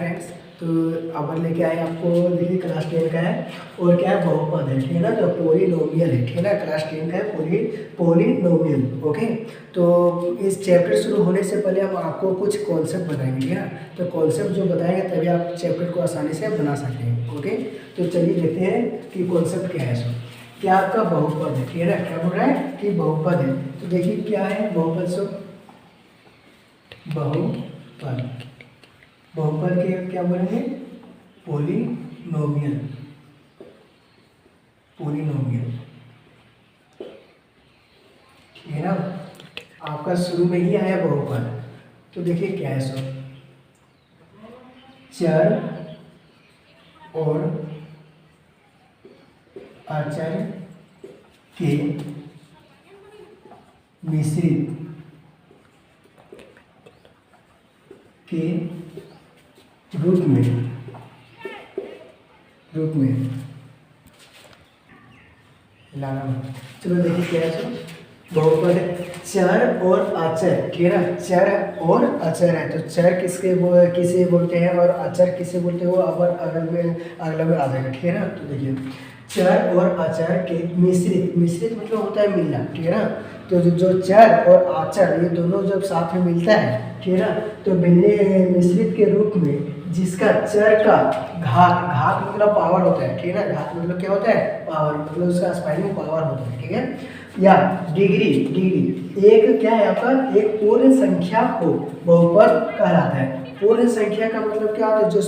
Friends, तो अब लेके आए आपको, देखिए क्लास 10 का है और क्या है, बहुपद है, ठीक है ना। तो पोलिनोमियल है, ठीक है ना। क्लास 10 का है पोलिनोमियल। ओके, तो इस चैप्टर शुरू होने से पहले हम आपको कुछ कॉन्सेप्ट बताएंगे, ठीक है ना। तो कॉन्सेप्ट जो बताएंगे तभी आप चैप्टर को आसानी से बना सकते हैं। ओके, तो चलिए देखते हैं कि कॉन्सेप्ट क्या है। सो क्या आपका बहुपद है, ठीक है ना। क्या बोल रहा है कि बहुपद है। तो देखिए क्या है बहुपद। सो बहुपद के क्या बोलेंगे, पोलिनोमियल। ठीक है ना। आपका शुरू में ही आया बहुपद। तो देखिए क्या है। सो चर और अचर के मिश्रित के रूप में लाना। चलो देखिए क्या है। सो बहुपद चर और अचर, ठीक है ना। चर और अचर है, तो चर किसे बोलते हैं और अचर किसे बोलते हैं, वो अब अगला में आ जाएगा, ठीक है ना। तो देखिए चर और अचर के मिश्रित मतलब होता है मिलना, ठीक है ना। तो जो चर और अचर ये दोनों जब साथ में मिलता है, ठीक है ना, तो मिश्रित के रूप में जिसका चर का घात मतलब पावर होता है, ठीक है ना। घात मतलब क्या होता है, पावर, मतलब उसका स्पेलिंग पावर होता है, ठीक है। या डिग्री एक क्या है आपका, एक पूर्ण संख्या को बहुपद कहलाता है। पूर्ण संख्या का मतलब क्या होता है, जो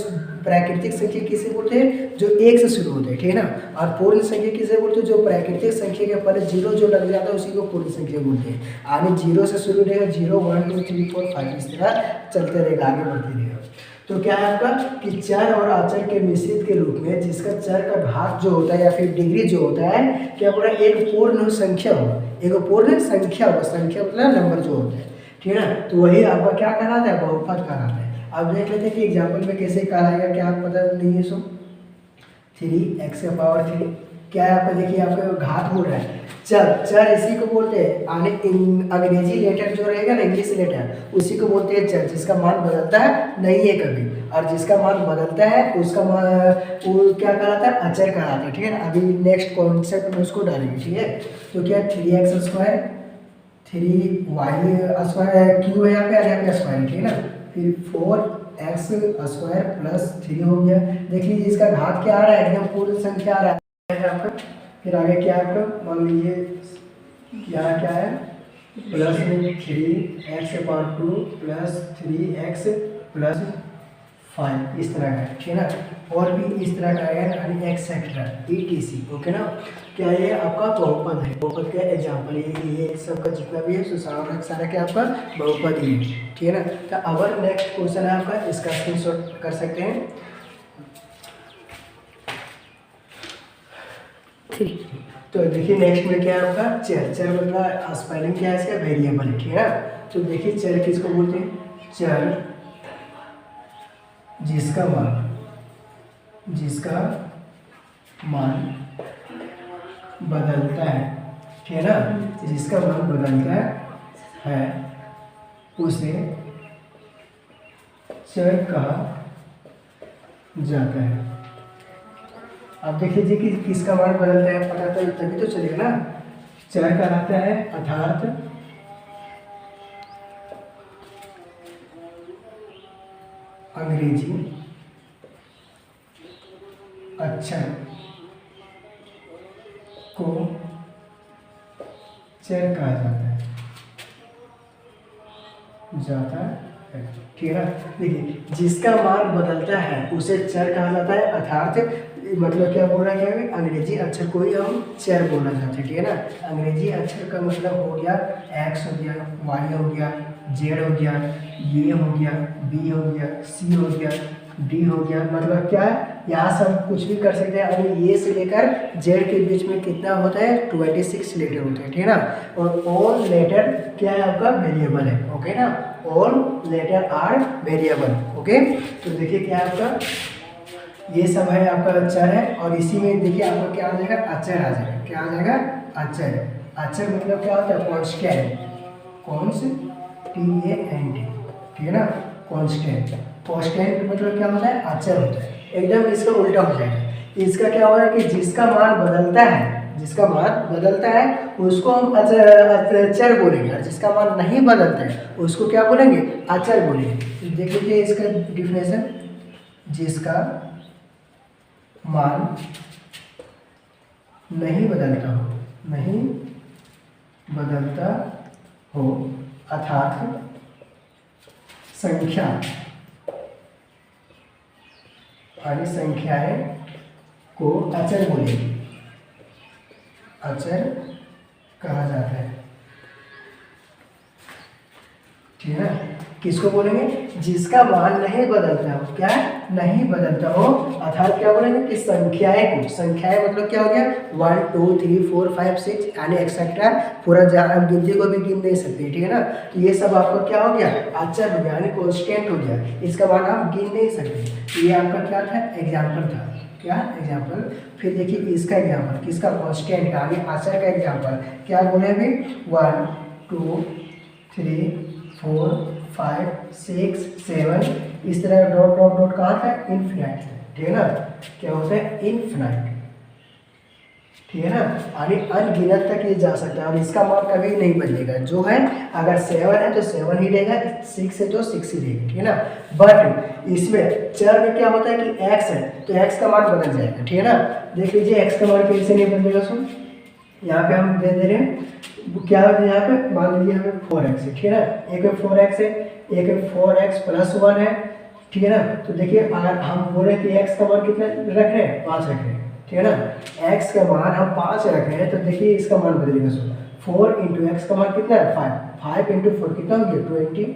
प्राकृतिक संख्या किसे बोलते हैं, जो एक से शुरू होते हैं, ठीक है ना। और पूर्ण संख्या किसे बोलते हैं, जो प्राकृतिक संख्या के पहले जीरो जो लग जाता है उसी को पूर्ण संख्या बोलते हैं। आगे जीरो से शुरू रहेगा, 0 1 2 3 4 5 इस तरह चलते रहेगा, आगे बढ़ते रहेगा। तो क्या है आपका कि चर और अचर के मिश्रित के रूप में जिसका चर का घात जो होता है या फिर डिग्री जो होता है, क्या पूरा एक पूर्ण संख्या होगा, एक पूर्ण संख्या होगा। संख्या मतलब नंबर जो होता है, ठीक है ना। तो वही आपका क्या कहलाता है, बहुपद कहलाता है। अब देख लेते हैं कि एग्जाम्पल में कैसे कहलाएगा, क्या आपको पता नहीं है। सो 3x की पावर 3 क्या है आपका, देखिए आपका घात बोल रहा है। चर इसी को बोलते हैं, अंग्रेजी लेटर जो रहेगा ना, इंग्लिश लेटर, उसी को बोलते हैं चर, जिसका मान बदलता है नहीं है कभी, और जिसका मान बदलता है उसका मान वो क्या कहलाता है, अचर कहलाता है, ठीक है ना। अभी नेक्स्ट कॉन्सेप्ट में उसको डालेंगे, ठीक है। तो क्या 3x square 3y square Q है यहाँ पे स्क्वायर, ठीक है ना। फिर 4x स्क्वायर प्लस 3 हो गया। देख लीजिए इसका घात क्या आ रहा है, एकदम पूर्ण संख्या आ रहा है आपका। फिर आगे क्या है आपका, मान लीजिए यहाँ क्या है, plus 3x power 2 plus 3x plus 5 इस तरह का, ठीक है ना। और भी इस तरह का आएगा, यानी एक्सेट्रा ETC। ओके ना। क्या ये आपका बहुपद है, बहुपद का एग्जाम्पल ये सबका जितना भी है सारा क्या आपका बहुपद ही है, ठीक है ना। तो अब नेक्स्ट क्वेश्चन है आपका, इसका स्क्रीनशॉट कर सकते हैं। तो देखिए नेक्स्ट में क्या है आपका, चर मतलब स्पेलिंग क्या है इसका, वेरिएबल है, ठीक है ना। तो देखिए चर किसको बोलते हैं, चर जिसका मान बदलता है, ठीक है ना। जिसका मान बदलता है उसे चर कहा जाता है। अब देख लीजिए कि किसका मान बदलता है, पता तो तभी तो चलेगा ना। चर कहलाता है अर्थात अंग्रेजी अक्षर को चर कहा जाता है, ठीक है ना। देखिए जिसका मान बदलता है उसे चर कहा जाता है, अर्थात मतलब क्या बोल रहा है, क्या अंग्रेजी अक्षर को ही हम चर बोलना चाहते हैं, ठीक है ना। अंग्रेजी अक्षर का मतलब हो गया x हो गया, y हो गया, z हो गया, a हो गया, b हो गया, c हो गया, d हो गया। मतलब क्या है, यहाँ से हम कुछ भी कर सकते हैं। अभी a से लेकर z के बीच में कितना होता है, 26 लेटर होते हैं, ठीक है ना। और ऑल लेटर क्या है आपका, वेरिएबल है, ओके ना। All letter are variable, okay. तो देखिए क्या है आपका, ये सब है आपका चर है, और इसी में देखिए आपका क्या आ जाएगा, अचर आ जाएगा। क्या आ जाएगा, अचर। अचर मतलब क्या होता है, कॉन्स्टेंट, TANT, ठीक है ना, कॉन्स्टेंट। कांस्टेंट मतलब क्या होता है, अचर होता है। एकदम इसका उल्टा हो जाएगा। इसका क्या हो रहा है कि जिसका मान बदलता है, जिसका मान बदलता है उसको हम अचर बोलेंगे, और जिसका मान नहीं बदलता है उसको क्या बोलेंगे, अचर बोलेंगे। देख लीजिए इसका डिफिनेशन, जिसका मान नहीं बदलता हो, नहीं बदलता हो अर्थात संख्या यानी संख्याएं को अचर बोलेंगे, अचर कहा जाता है। ठीक है ना, किसको बोलेंगे, जिसका मान नहीं बदलता हो, क्या नहीं बदलता हो, अर्थात क्या बोलेंगे कि संख्याएं को, संख्याएं मतलब क्या हो गया 1 2 3 4 5 6 यानी एक्सेट्रा, पूरा हम गिनती को भी गिन नहीं सकते। ठीक है ना, तो ये सब आपका क्या हो गया, अचर हो गया यानी कांस्टेंट हो गया, इसका मान आप गिन नहीं सकते। ये आपका क्या था, एग्जाम्पल था, क्या एग्जाम्पल। फिर देखिए इसका एग्जाम्पल, किसका, कांस्टेंट का यानी अचर का एग्जाम्पल क्या बोले अभी, 1 2 3 4 5 6 7 इस तरह डॉट डॉट डॉट कहाँ था, इन्फिनाइट। ठीक है ना, क्या होता है, इन्फिनाइट। ठीक है ना, यानी अनगिनत तक ये जा सकता है और इसका मान कभी नहीं बदलेगा। जो है अगर 7 है तो 7 ही रहेगा, 6 है तो 6 ही रहेगा। ठीक है ना, बट इसमें चर में क्या होता है कि x है तो x का मान बदल जाएगा। ठीक है ना, देख लीजिए x का मान कैसे नहीं बदलेगा। सुन, यहाँ पे हम दे दे रहे हैं क्या है, यहाँ पे मान लीजिए हमें 4x है। ठीक है ना, एक में 4x है, एक में 4x प्लस 1 है। ठीक है ना, तो देखिए अगर हम बोले कि x का मान कितना रख रहे हैं, 5 रख रहे हैं। ठीक है ना, x का मान हम 5 रख रहे हैं तो देखिए इसका मान बदलेगा। सो 4 इंटू एक्स का मान कितना है, 5, 5 इंटू 4 कितना हो गया, 20।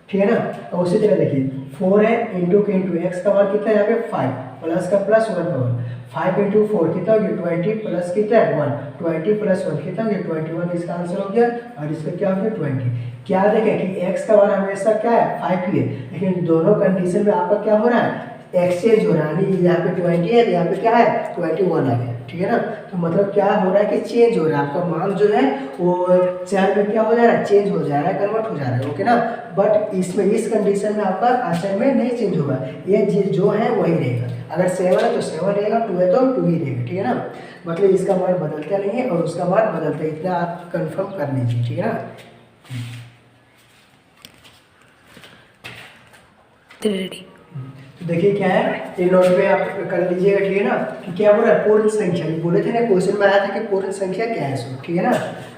ठीक है ना, और उसी तरह देखिए 4 है इंटू एक्स का मान कितना है, यहाँ पे 5 प्लस का प्लस 1 का 1, 5 इंटू 4 कितना हो गया, 20 प्लस कितना है 1, 20 प्लस 1 कितना हो गया, 21। इसका आंसर हो गया और इसका क्या हो गया 20। क्या देखें कि x का मान हमेशा क्या है 5 ही है, लेकिन दोनों कंडीशन में आपका क्या हो रहा है, एक्सचेंज हो रहा है। यहाँ पे 20 है, यहाँ पे क्या है 21 आ गया। ठीक है ना, तो मतलब क्या हो रहा है कि चेंज हो रहा है, आपका मान जो है वो चर में क्या हो जा रहा है, चेंज हो जा रहा है, कन्वर्ट हो जा रहा है। ओके ना, बट इसमें इस कंडीशन में आपका आचर में नहीं चेंज होगा, ये जो है वही रहेगा। अगर 7 है तो 7 रहेगा, 2 है तो 2 ही रहेगा। ठीक है ना, मतलब इसका मान बदलता नहीं है और उसका मान बदलता है, इतना आप कंफर्म कर लीजिए। ठीक है ना, रेडी। तो देखिए क्या है, ये नोट पे आप कर लीजिएगा। ठीक है ना, कि क्या बोल रहा है, पूर्ण संख्या। बोले थे ना क्वेश्चन में आया था कि पूर्ण संख्या क्या है सो। ठीक है ना,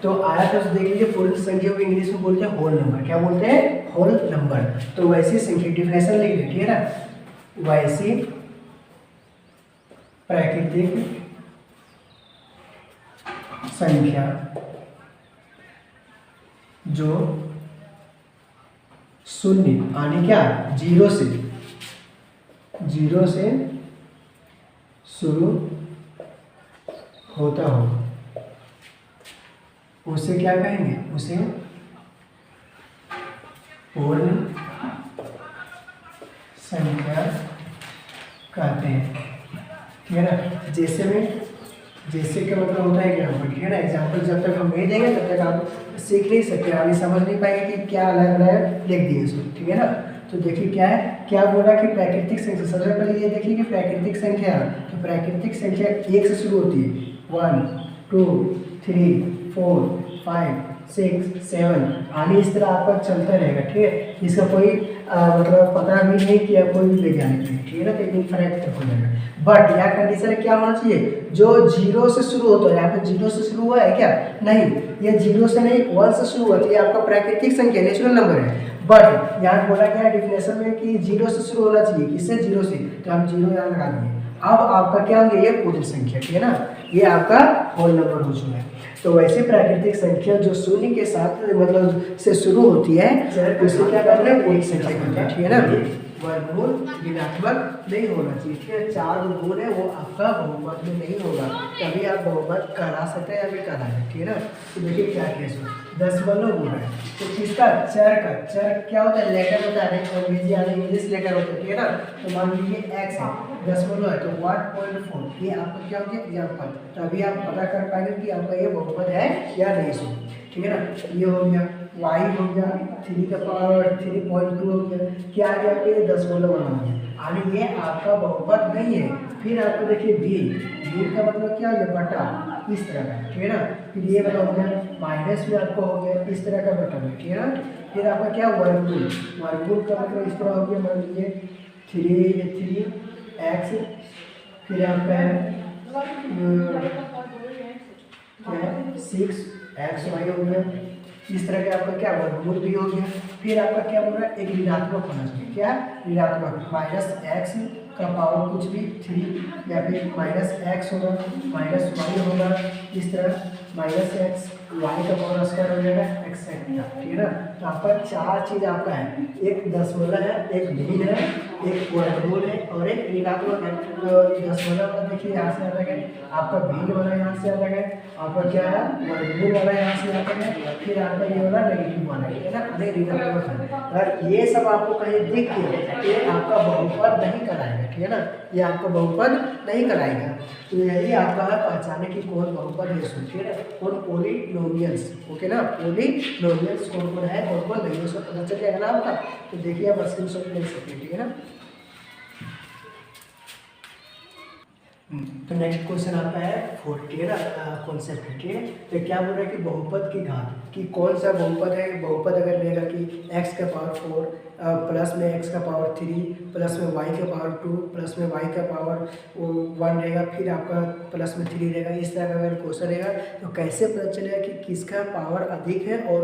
तो आया था, तो देख लीजिए पूर्ण संख्या को इंग्लिश में बोलते हैं होल नंबर। क्या बोलते हैं, होल नंबर। तो वैसी संख्या डिफिनेशन लिख ली। ठीक है ना, वैसी प्राकृतिक संख्या जो शून्य यानी क्या, जीरो से शुरू होता हो, उसे क्या कहेंगे, उसे पूर्ण संख्या कहते हैं। ठीक है ना, जैसे का मतलब होता है एग्जाम्पल। ठीक है ना, एग्जाम्पल जब तक हम नहीं देंगे तब तक आप सीख नहीं सकते, आप समझ नहीं पाएंगे कि क्या अलग अलग लिख दिए इसमें। ठीक है ना, तो देखिए क्या है, क्या बोला कि प्राकृतिक संख्या, सबसे पहले ये देखिए कि प्राकृतिक संख्या, तो प्राकृतिक संख्या 1 से शुरू होती है, 1 2 3 4 5 6 7 आने इस तरह आपका चलता रहेगा। ठीक है, इसका कोई मतलब पता भी नहीं किया कोई भी वैज्ञानिक ने। ठीक है ना, तो इनफिनिट तक हो जाएगा। बट यह कंडीशन क्या होना चाहिए, जो 0 से शुरू होता है, यहाँ पे 0 से शुरू हुआ है क्या, नहीं, ये 0 से नहीं 1 से शुरू हुआ है, ये आपका प्राकृतिक संख्या नेचुरल नंबर है। बट यहाँ बोला गया डिफिनेशन में कि 0 से शुरू होना चाहिए, किससे, 0 से, तो हम 0 यहाँ लगा दिए। अब आपका क्या होंगे, ये पूर्ण संख्या। ठीक है ना, ये आपका होल नंबर हो चुका है। तो वैसे प्राकृतिक संख्या जो शून्य के साथ मतलब से शुरू होती है उसे क्या कहते हैं, पूर्ण संख्या कहते हैं। ठीक है ना, वर्गमूल ऋणात्मक नहीं होना चाहिए। ठीक है, 4 गुण है वो आपका बहुपद में नहीं होगा, तभी आप बहुपद करा सकते हैं या फिर करा है। ठीक है ना, तो देखिए क्या केस हो, दशमलव बोल रहे हैं, तो किसका, चर का, चर क्या होता है, लेटर होता है, अंग्रेजी यानी इंग्लिश लेटर होता है, ठीक है ना। तो मान लीजिए एक्स है, दशमलव है, तो 1.4, ये आपका क्या हो गया एग्जाम्पल। तो अभी आप पता कर पाएंगे कि आपका ये बहुपद है या नहीं सो, ठीक है ना। ये हो गया y हो गया 3 का पावर 3.2 हो गया, क्या आ गया आपका ये दशमलव बना हो गया, यानी ये आपका बहुपद नहीं है। फिर आपको देखिए भी का मतलब क्या हो गया, बटा, इस तरह का, ठीक है ना। फिर ये बता हो गया माइनस में आपको हो गया इस तरह का बटा में, ठीक है ना। फिर आपका क्या वर्गमूल, वर्गमूल का मतलब इस तरह हो गया, मान लीजिए 3x, फिर आपका है 6xy हो गया, इस तरह के आपका क्या वर्गमूल भी हो गया। फिर आपका क्या बोल रहा है, एक ऋणात्मक होना चाहिए, क्या ऋणात्मक, माइनस एक्स का पावर कुछ भी 3, या फिर माइनस एक्स होगा, माइनस वाई होगा, इस तरह माइनस एक्स वाई का पावर स्क्वायर हो जाएगा एक्सेट्रा, ठीक है ना। तो आपका 4 चीज़ आपका है, एक दशमलव है, एक भिन्न है, एक वर्गमूल है और एक ऋणात्मक है। तो दशमलव का देखिए यहाँ से अलग है, आपका भिन्न वाला यहाँ से अलग है, आपका क्या है वर्गमूल वाला यहाँ से अलग है, फिर आपका ये वाला नेगेटिव वाला है ना, अरे ऋणात्मक है। अगर ये सब आपको कहीं दिख गया ये आपका बहुपद नहीं कराएगा, ठीक है ना, ये आपका बहुपद नहीं कराएगा। तो यही आपका है पहचाने की कौन बहुपद है, ठीक है ना, कौन पॉलिनोमियल्स, ओके ना, पॉलिनोमियल्स कौन कौन है कौन कौन नहीं, उसको पता चल जाएगा ना आपका। तो देखिए आप स्क्रीनशॉट ले सकते हैं, ठीक है ना। तो नेक्स्ट क्वेश्चन आता है 14 कॉन्सेप्ट है, ठीक है। तो क्या बोल रहा है कि बहुपद की घात, कि कौन सा बहुपद है, बहुपद अगर लेगा कि x का पावर 4 प्लस में x का पावर 3 प्लस में y का पावर 2 प्लस में y का पावर 1 रहेगा, फिर आपका प्लस में 3 रहेगा, इस तरह का अगर क्वेश्चन रहेगा तो कैसे पता चलेगा कि किसका पावर अधिक है और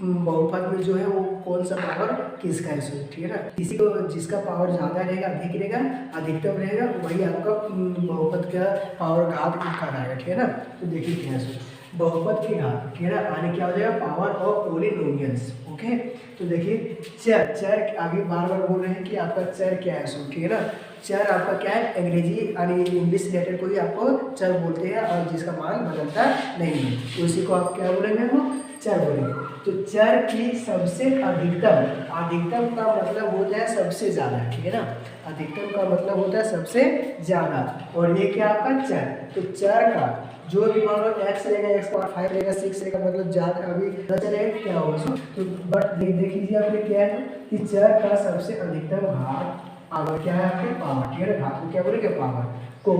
बहुपद में जो है वो कौन सा पावर किसका है, ठीक है ना। किसी को जिसका पावर ज़्यादा रहेगा, अधिक रहेगा, अधिकतम रहेगा, वही आपका बहुपद का पावर घात कहलाएगा, ठीक है ना। तो देखिए क्या है बहुपद की घात, ठीक है ना, आने क्या हो जाएगा पावर ऑफ पॉलिनोमियल्स, ओके। तो देखिए चर अभी बार बार बोल रहे हैं कि आपका चर क्या है, ठीक है ना। चर आपका क्या है, अंग्रेजी यानी इंग्लिश लेटर को ही आपको चर बोलते हैं और जिसका मान बदलता नहीं है, तो उसी को आप क्या बोलेंगे, हम चर बोलेंगे। तो चर की सबसे अधिकतम का मतलब होता है सबसे ज़्यादा, ठीक है ना, अधिकतम का मतलब होता है सबसे ज़्यादा, और ये क्या आपका चर। तो चर का जो भी मान लो x रहेगा, x पावर 5 रहेगा, 6 रहेगा, मतलब ज़्यादा अभी न चलेगा क्या होगा। तो बट देख लीजिए आपने क्या है कि चर का सबसे अधिकतम घात पावर क्या है आपके पावर, ठीक है ना, घात को क्या बोलेंगे पावर को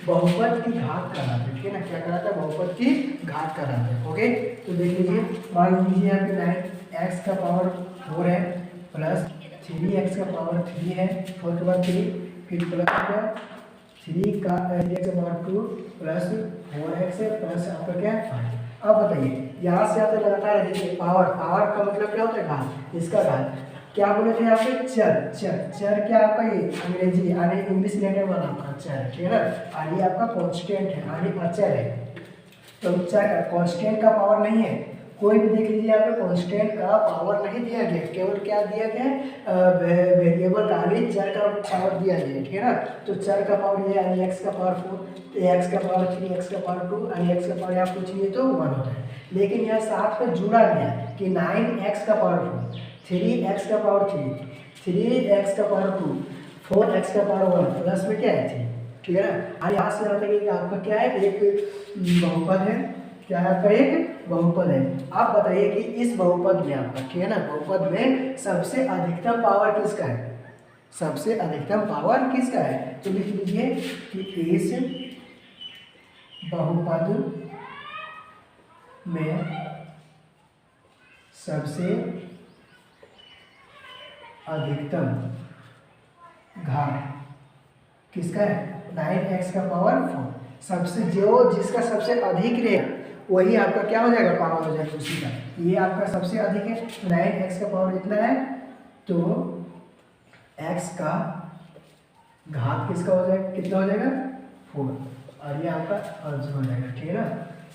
बहुपद की घात कराते हैं, ठीक है ना, क्या कराता है बहुपद की घात कराते हैं, ओके। तो देख लीजिए मान लीजिए यहाँ पे 9x का पावर 4 है प्लस 3x का पावर 3 है, 4 के बाद 3, फिर प्लस क्या 3 का पावर 2 प्लस 4x है प्लस आपका क्या है 5। अब बताइए यहाँ से आते लगातार देखिए पावर का मतलब क्या होता है घात, इसका घात क्या बोले थे यहाँ पे चर क्या आपका ये अंग्रेजी यानी इंग्लिश लेटर वाला आपका चर, ठीक है ना, और ये आपका कांस्टेंट है यानी अचर है। तो चर कांस्टेंट का पावर नहीं है, कोई भी देख लीजिए यहाँ पे कांस्टेंट का पावर नहीं दिया गया, केवल क्या दिया गया वेरिएबल का यानी चर का पावर दिया गया, ठीक है ना। तो चर का पावर ये यानी x का पावर 4, x का पावर 3, x का पावर 2 यानी x का पावर यहाँ कुछ नहीं तो 1 होता है, लेकिन यहाँ साथ में जुड़ा गया कि 9x का पावर 4, 3x का पावर 3, 3x का पावर 2, 4x का पावर 1 प्लस में क्या है 3, ठीक है ना। और यहाँ से आता है कि आपका क्या है एक बहुपद है, क्या है आपका एक बहुपद है। आप बताइए कि इस बहुपद में आपका, ठीक है ना, बहुपद में सबसे अधिकतम पावर किसका है, सबसे अधिकतम पावर किसका है। तो लिख लीजिए कि इस बहुपद में सबसे अधिकतम घात किसका है 9x का पावर 4, सबसे जो जिसका सबसे अधिक रहेगा वही आपका क्या हो जाएगा पावर हो जाएगा उसी का, ये आपका सबसे अधिक है 9x का पावर इतना है, तो x का घात किसका हो जाएगा, कितना हो जाएगा 4, और ये आपका आंसर हो जाएगा, ठीक है ना।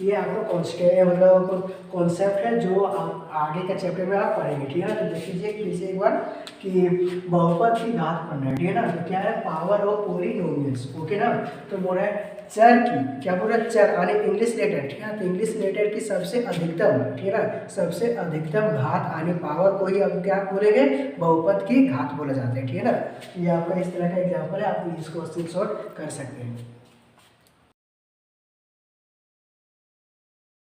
ये आपको मतलब कॉन्सेप्ट है जो आप आगे के चैप्टर में आप पढ़ेंगे, ठीक है ना। तो देख लीजिए फिर से एक बार कि बहुपद की घात पढ़ना है, ठीक है ना। तो क्या है, पावर ऑफ पॉलिनोमियल्स, ओके ना। तो बोल रहा है चर की, क्या बोल रहा है, चर यानी इंग्लिश लेटर, ठीक है। तो इंग्लिश लेटर की सबसे अधिकतम, ठीक है ना, सबसे अधिकतम घात यानी पावर को ही अब क्या बोलेंगे, बहुपद की घात बोला जाता है, ठीक है ना। ये आपका इस तरह का एग्जाम्पल है, आप इस क्वेश्चन सॉल्व कर सकते हैं।